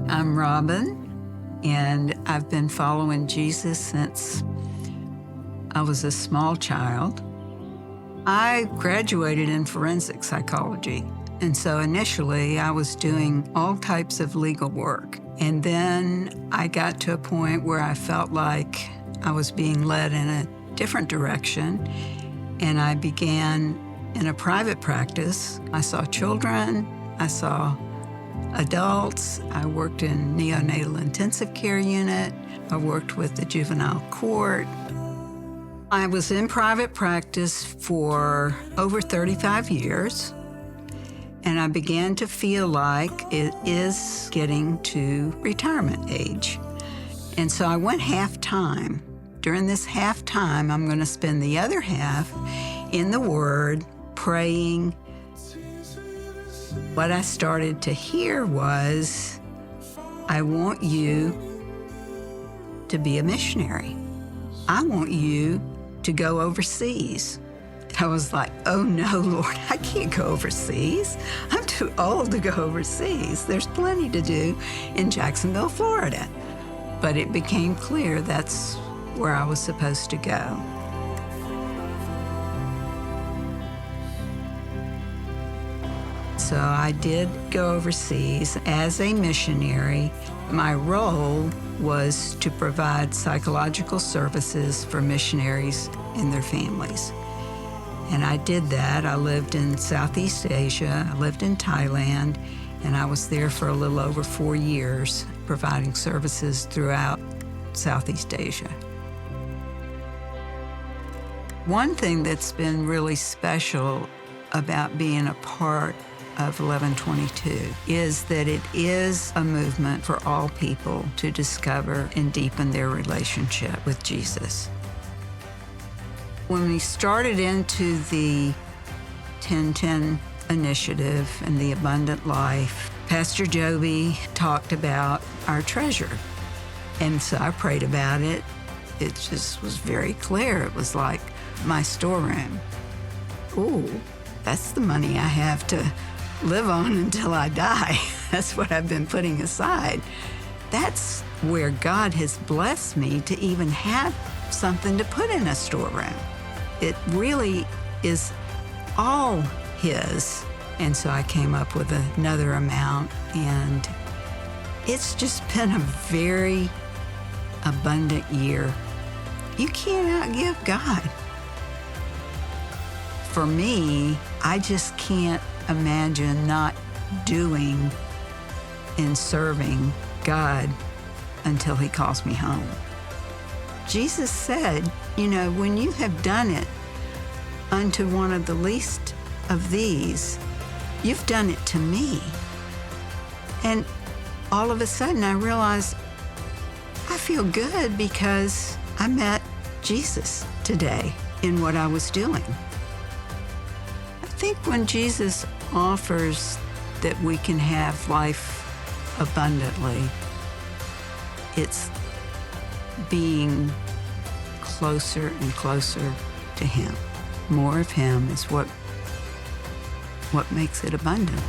I'm Robin, and I've been following Jesus since I was a small child. I graduated in forensic psychology, and so initially I was doing all types of legal work. And then I got to a point where I felt like I was being led in a different direction, and I began in a private practice. I saw children, I saw adults, I worked in neonatal intensive care unit, I worked with the juvenile court. I was in private practice for over 35 years, and I began to feel like it is getting to retirement age. And so I went half-time. During this half-time, I'm going to spend the other half in the Word, praying. What I started to hear was, I want you to be a missionary. I want you to go overseas. I was like, oh no, Lord, I can't go overseas. I'm too old to go overseas. There's plenty to do in Jacksonville, Florida. But it became clear that's where I was supposed to go. So I did go overseas as a missionary. My role was to provide psychological services for missionaries and their families. And I did that. I lived in Southeast Asia, I lived in Thailand, and I was there for a little over 4 years, providing services throughout Southeast Asia. One thing that's been really special about being a part of 1122 is that it is a movement for all people to discover and deepen their relationship with Jesus. When we started into the 1010 initiative and the abundant life, Pastor Joby talked about our treasure. And so I prayed about it. It just was very clear. It was like my storeroom. Ooh, that's the money I have to live on until I die. That's what I've been putting aside. That's where God has blessed me to even have something to put in a storeroom. It really is all His. And so I came up with another amount, and it's just been a very abundant year. You can't outgive God. For me, I just can't imagine not doing and serving God until He calls me home. Jesus said, you know, when you have done it unto one of the least of these, you've done it to me. And all of a sudden I realized I feel good because I met Jesus today in what I was doing. I think when Jesus offers that we can have life abundantly, it's being closer and closer to Him. More of Him is what makes it abundant.